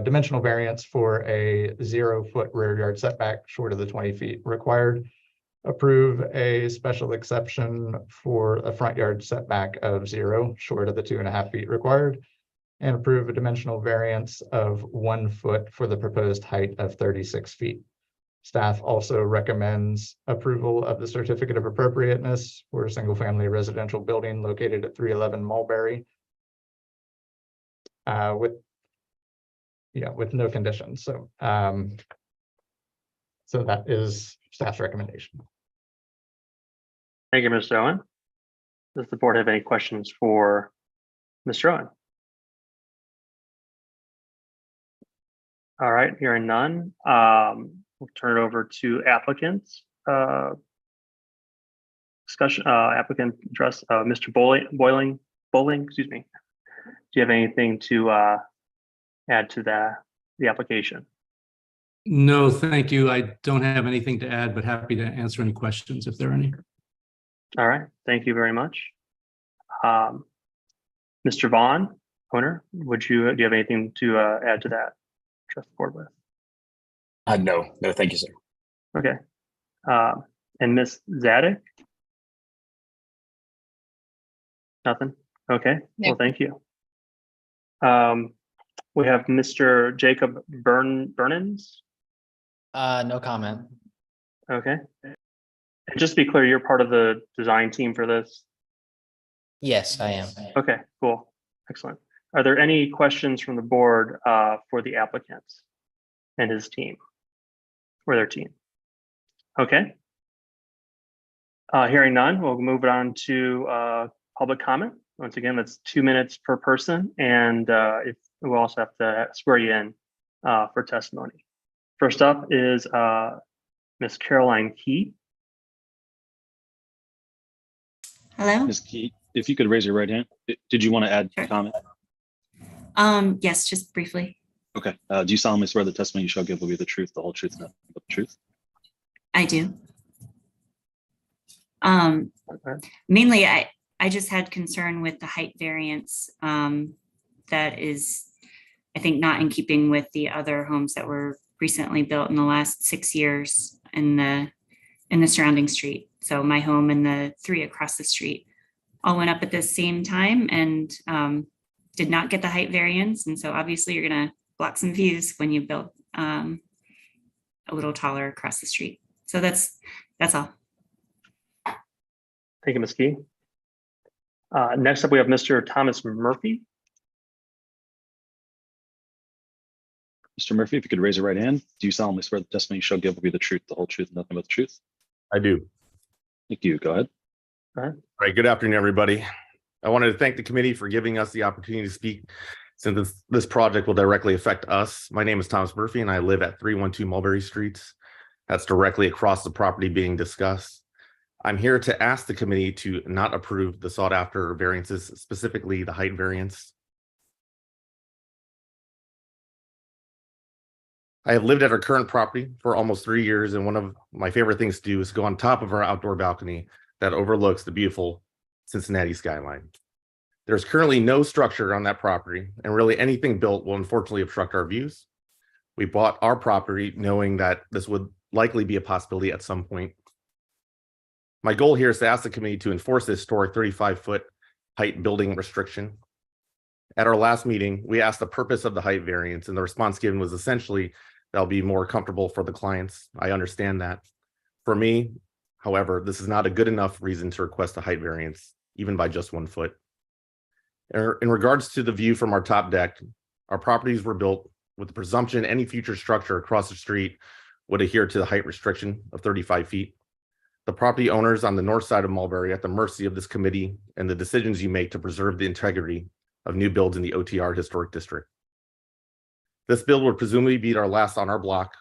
dimensional variance for a 0 foot rear yard setback short of the 20 feet required. Approve a special exception for a front yard setback of 0 short of the 2.5 feet required. And approve a dimensional variance of 1 foot for the proposed height of 36 feet. Staff also recommends approval of the certificate of appropriateness for a single-family residential building located at 311 Mulberry with no conditions. So that is staff's recommendation. Thank you, Mr. Owen. Does the board have any questions for Mr. Owen? All right, hearing none. We'll turn it over to applicants. Discussion, applicant address, Mr. Bowling, excuse me. Do you have anything to add to the application? No, thank you. I don't have anything to add, but happy to answer any questions if there are any. All right, thank you very much. Mr. Vaughn, owner, do you have anything to add to that? Trust the board with? No, thank you, sir. Okay. And Ms. Zadig? Nothing? Okay, No. well, thank you. We have Mr. Jacob Burnins. No comment. Okay. And just to be clear, you're part of the design team for this? Yes, I am. Okay, cool. Excellent. Are there any questions from the board for the applicant and his team or their team? Okay. Hearing none, we'll move it on to public comment. Once again, that's 2 minutes per person, and if we'll also have to swear you in for testimony. First up is Miss Caroline Key. Hello? Ms. Key, if you could raise your right hand. Did you want to add a comment? Yes, just briefly. Okay. Do you solemnly swear the testimony you shall give will be the truth, the whole truth, and nothing but the truth? I do. Mainly, I just had concern with the height variance. That is, I think, not in keeping with the other homes that were recently built in the last 6 years in the surrounding street. So my home and the 3 across the street all went up at the same time and did not get the height variance. And so obviously you're going to block some views when you build a little taller across the street. So that's all. Thank you, Ms. Key. Next up, we have Mr. Thomas Murphy. Mr. Murphy, if you could raise your right hand. Do you solemnly swear the testimony you shall give will be the truth, the whole truth, and nothing but the truth? I do. Thank you. Go ahead. All right. Good afternoon, everybody. I wanted to thank the committee for giving us the opportunity to speak since this project will directly affect us. My name is Thomas Murphy, and I live at 312 Mulberry Street. That's directly across the property being discussed. I'm here to ask the committee to not approve the sought after variances, specifically the height variance. I have lived at our current property for almost 3 years, and one of my favorite things to do is go on top of our outdoor balcony that overlooks the beautiful Cincinnati skyline. There's currently no structure on that property, and really anything built will unfortunately obstruct our views. We bought our property knowing that this would likely be a possibility at some point. My goal here is to ask the committee to enforce this historic 35-foot height building restriction. At our last meeting, we asked the purpose of the height variance, and the response given was essentially that'll be more comfortable for the clients. I understand that. For me, however, this is not a good enough reason to request a height variance, even by just 1 foot. In regards to the view from our top deck, our properties were built with the presumption any future structure across the street would adhere to the height restriction of 35 feet. The property owners on the north side of Mulberry are at the mercy of this committee and the decisions you make to preserve the integrity of new builds in the OTR Historic District. This build would presumably be our last on our block.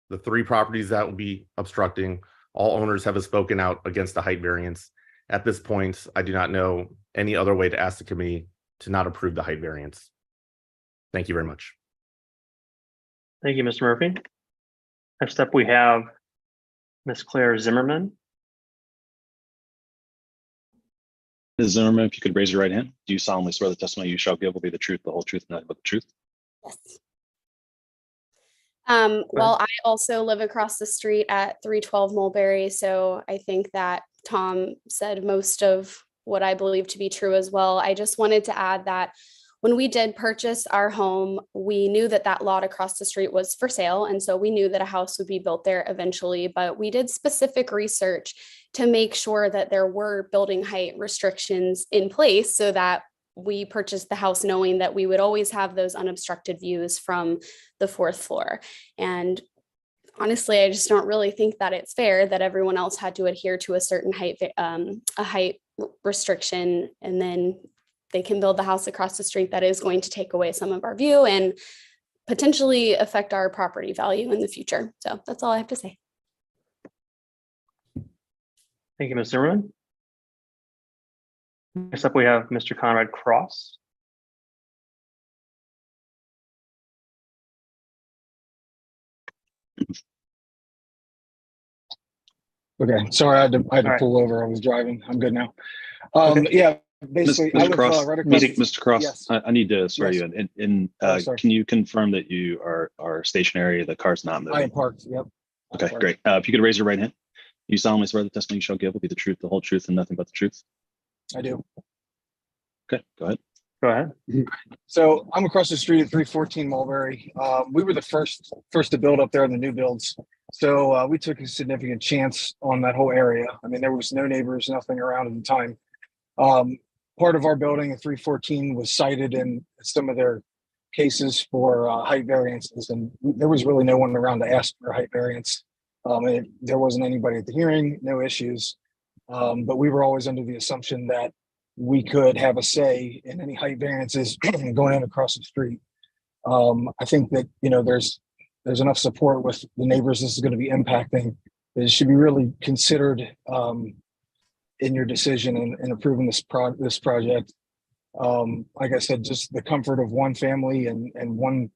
The 3 properties that will be obstructing, all owners have spoken out against the height variance. At this point, I do not know any other way to ask the committee to not approve the height variance. Thank you very much. Thank you, Mr. Murphy. Next up, we have Ms. Claire Zimmerman. Ms. Zimmerman, if you could raise your right hand. Do you solemnly swear the testimony you shall give will be the truth, the whole truth, and nothing but the truth? Yes. Well, I also live across the street at 312 Mulberry, so I think that Tom said most of what I believe to be true as well. I just wanted to add that when we did purchase our home, we knew that that lot across the street was for sale. And so we knew that a house would be built there eventually, but we did specific research to make sure that there were building height restrictions in place so that we purchased the house knowing that we would always have those unobstructed views from the 4th floor. And honestly, I just don't really think that it's fair that everyone else had to adhere to a certain height, restriction, and then they can build the house across the street that is going to take away some of our view and potentially affect our property value in the future. So that's all I have to say. Thank you, Ms. Zimmerman. Next up, we have Mr. Conrad Cross. Okay, sorry, I had to pull over. I was driving. I'm good now. Yeah, basically, I live Cross, right across. Mr. Cross, Yes. I need to swear you in. Sorry. Can you confirm that you are stationary? The car's not moving. I am parked. Yep. Okay, Sorry. great. If you could raise your right hand. You solemnly swear the testimony you shall give will be the truth, the whole truth, and nothing but the truth? I do. Okay, go ahead. Go ahead. So I'm across the street at 314 Mulberry. We were the first to build up there in the new builds. So we took a significant chance on that whole area. I mean, there was no neighbors, nothing around at the time. Part of our building at 314 was cited in some of their cases for height variances, and there was really no one around to ask for a height variance. There wasn't anybody at the hearing, no issues. But we were always under the assumption that we could have a say in any height variances going in across the street. I think that, there's enough support with the neighbors this is going to be impacting. It should be really considered in your decision in approving this project. Like I said, just the comfort of one family and one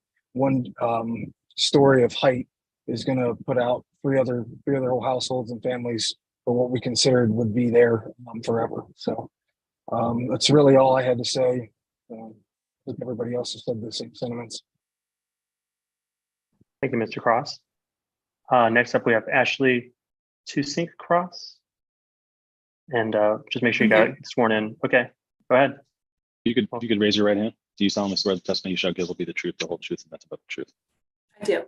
story of height is going to put out three other whole households and families for what we considered would be there forever. So that's really all I had to say. I think everybody else has said the same sentiments. Thank you, Mr. Cross. Next up, we have Ashley Tusink Cross. And just make sure you got sworn in. Okay, go ahead. You could raise your right hand. Do you solemnly swear the testimony you shall give will be the truth, the whole truth, and nothing but the truth? I do.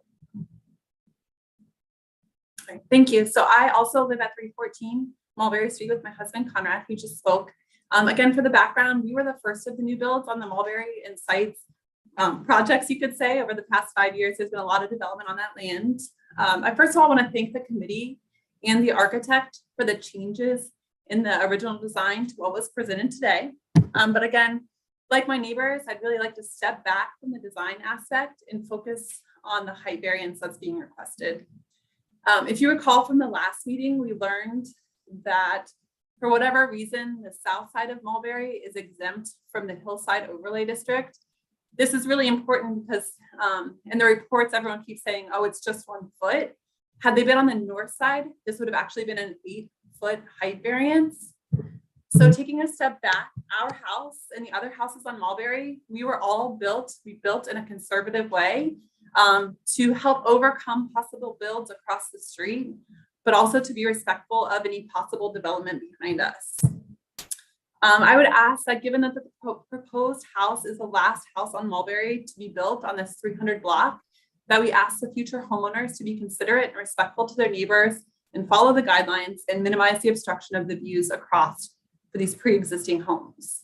Okay, thank you. So I also live at 314 Mulberry Street with my husband, Conrad, who just spoke. Again, for the background, we were the first of the new builds on the Mulberry and Sites projects, you could say. Over the past 5 years, there's been a lot of development on that land. I first of all want to thank the committee and the architect for the changes in the original design to what was presented today. But again, like my neighbors, I'd really like to step back from the design aspect and focus on the height variance that's being requested. If you recall from the last meeting, we learned that for whatever reason, the south side of Mulberry is exempt from the Hillside Overlay District. This is really important because in the reports, everyone keeps saying, oh, it's just 1 foot. Had they been on the north side, this would have actually been an 8-foot height variance. So taking a step back, our house and the other houses on Mulberry, we built in a conservative way to help overcome possible builds across the street, but also to be respectful of any possible development behind us. I would ask that given that the proposed house is the last house on Mulberry to be built on this 300 block, that we ask the future homeowners to be considerate and respectful to their neighbors and follow the guidelines and minimize the obstruction of the views across for these pre-existing homes.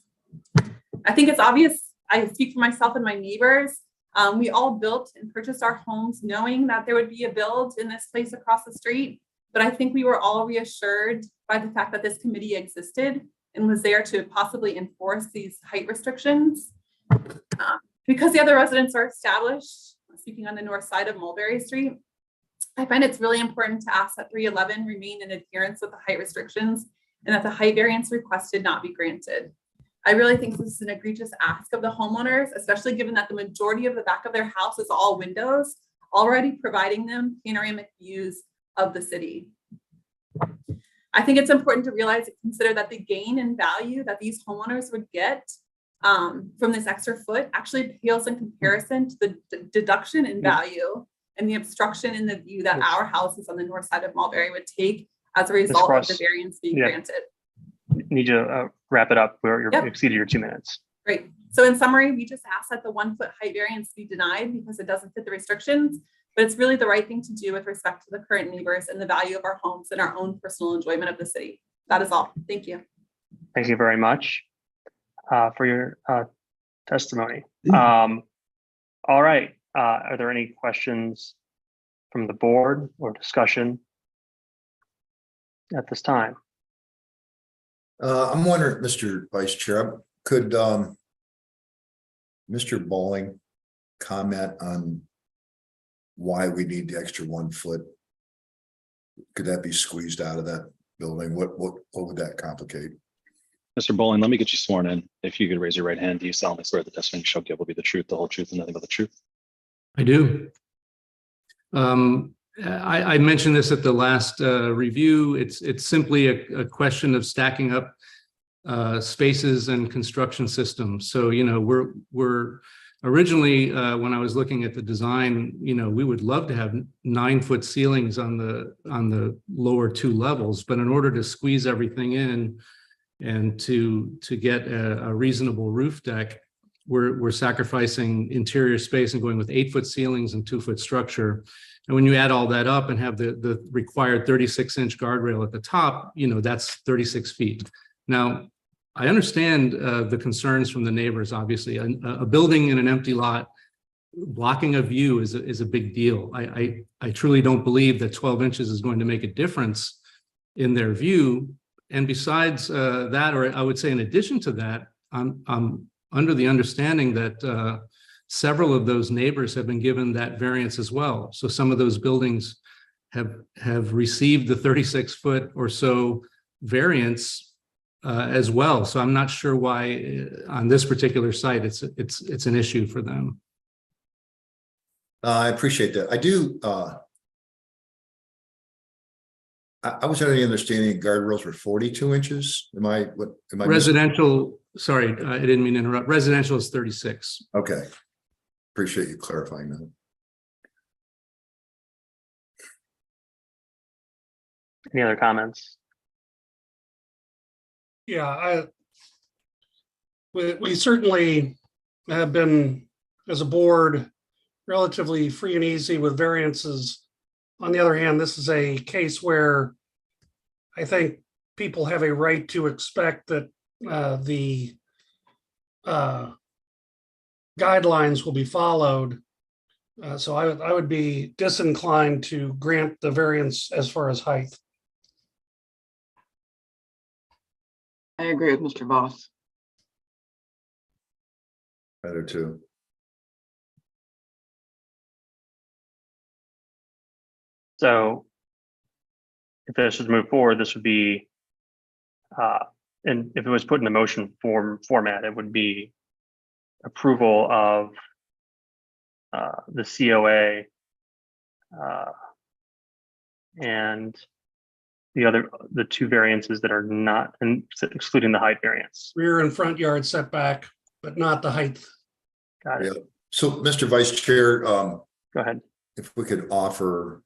I think it's obvious, I speak for myself and my neighbors, we all built and purchased our homes knowing that there would be a build in this place across the street, but I think we were all reassured by the fact that this committee existed and was there to possibly enforce these height restrictions. Because the other residents are established, speaking on the north side of Mulberry Street, I find it's really important to ask that 311 remain in adherence with the height restrictions and that the height variance requested not be granted. I really think this is an egregious ask of the homeowners, especially given that the majority of the back of their house is all windows, already providing them panoramic views of the city. I think it's important to realize and consider that the gain in value that these homeowners would get from this extra foot actually pales in comparison to the deduction in value and the obstruction in the view that our houses on the north side of Mulberry would take as a result of the variance being granted. Need to wrap it up where you're exceeded your 2 minutes. Great. So in summary, we just ask that the 1 foot height variance be denied because it doesn't fit the restrictions, but it's really the right thing to do with respect to the current neighbors and the value of our homes and our own personal enjoyment of the city. That is all. Thank you. Thank you very much for your testimony. All right. Are there any questions from the board or discussion at this time? I'm wondering, Mr. Vice Chair, could Mr. Bowling comment on why we need the extra 1 foot? Could that be squeezed out of that building? What would that complicate? Mr. Bowling, let me get you sworn in. If you could raise your right hand, do you solemnly swear the testimony you shall give will be the truth, the whole truth, and nothing but the truth? I do. I mentioned this at the last review. It's simply a question of stacking up spaces and construction systems. So, we're originally, when I was looking at the design, we would love to have 9-foot ceilings on the lower 2 levels, but in order to squeeze everything in and to get a reasonable roof deck, we're sacrificing interior space and going with 8-foot ceilings and 2-foot structure. And when you add all that up and have the required 36-inch guardrail at the top, that's 36 feet. Now, I understand the concerns from the neighbors, obviously. A building in an empty lot, blocking a view is a big deal. I truly don't believe that 12 inches is going to make a difference in their view. and besides that, or I would say in addition to that, I'm under the understanding that several of those neighbors have been given that variance as well. So some of those buildings have received the 36-foot or so variance as well. So I'm not sure why on this particular site it's an issue for them. I appreciate that. I do. I was under the understanding guardrails were 42 inches. Am I Residential, sorry, I didn't mean to interrupt. Residential is 36. Okay. Appreciate you clarifying that. Any other comments? Yeah, we certainly have been, as a board, relatively free and easy with variances. On the other hand, this is a case where I think people have a right to expect that the guidelines will be followed. So I would be disinclined to grant the variance as far as height. I agree with Mr. Voss. I do too. So if this was to move forward, this would be, and if it was put in the motion format, it would be approval of the COA and the two variances that are not, and excluding the height variance. Rear and front yard setback, but not the height. Got it. Yeah. So, Mr. Vice Chair, Go ahead. if we could offer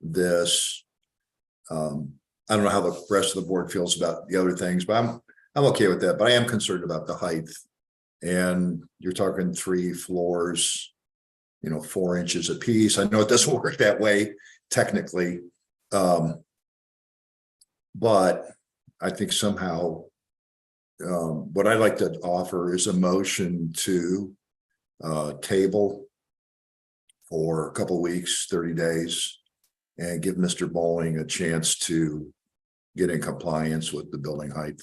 this, I don't know how the rest of the board feels about the other things, but I'm okay with that. But I am concerned about the height, and you're talking 3 floors, 4 inches apiece. I know it doesn't work that way technically, but I think somehow what I'd like to offer is a motion to table for a couple of weeks, 30 days, and give Mr. Bowling a chance to get in compliance with the building height.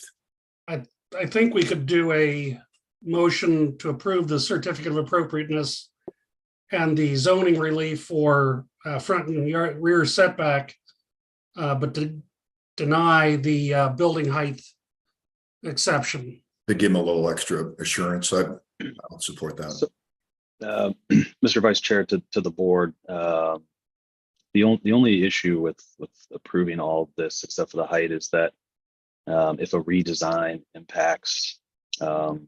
I think we could do a motion to approve the certificate of appropriateness and the zoning relief for front and rear setback, but to deny the building height exception. To give him a little extra assurance, I'll support that. So, Mr. Vice Chair, to the board, the only issue with approving all of this except for the height is that if a redesign impacts some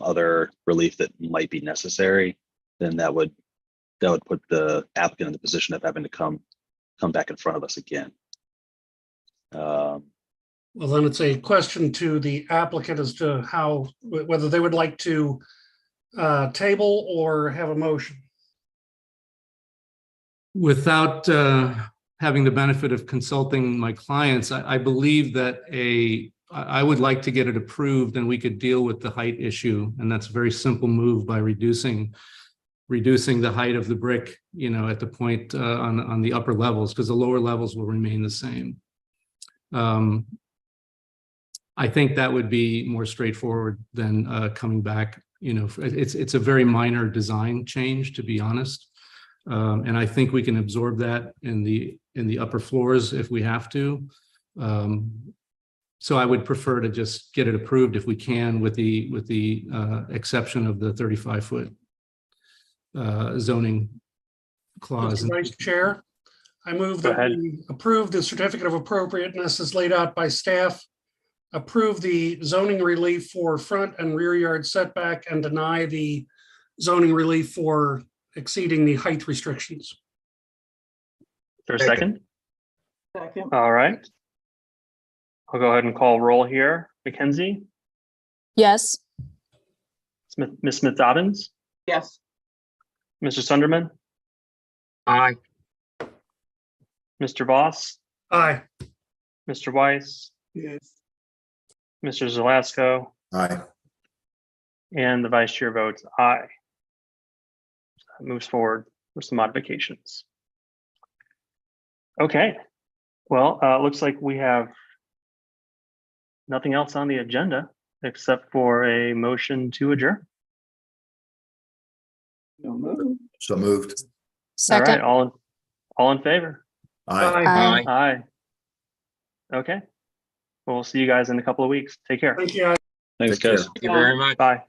other relief that might be necessary, then that would put the applicant in the position of having to come back in front of us again. Well, then it's a question to the applicant as to whether they would like to table or have a motion. Without having the benefit of consulting my clients, I believe that I would like to get it approved and we could deal with the height issue. And that's a very simple move by reducing the height of the brick, at the point on the upper levels, because the lower levels will remain the same. I think that would be more straightforward than coming back. It's a very minor design change, to be honest. And I think we can absorb that in the upper floors if we have to. So I would prefer to just get it approved if we can, with the exception of the 35-foot zoning clause. Mr. Vice Chair, I move that we approve the certificate of appropriateness as laid out by staff, approve the zoning relief for front and rear yard setback, and deny the zoning relief for exceeding the height restrictions. Is there a second? Second. All right. I'll go ahead and call roll here. Mackenzie? Yes. Ms. Smith-Dobbins? Yes. Mr. Sunderman? Aye. Mr. Voss? Aye. Mr. Weiss? Yes. Mr. Zelasco? Aye. And the vice chair votes aye. That moves forward with some modifications. Okay. Well, looks like we have nothing else on the agenda except for a motion to adjourn. So moved. All right, all in favor? Aye. Aye. Aye. Okay. We'll see you guys in a couple of weeks. Take care. Thank you. Thanks, Take care. guys. Thank you very much. Bye.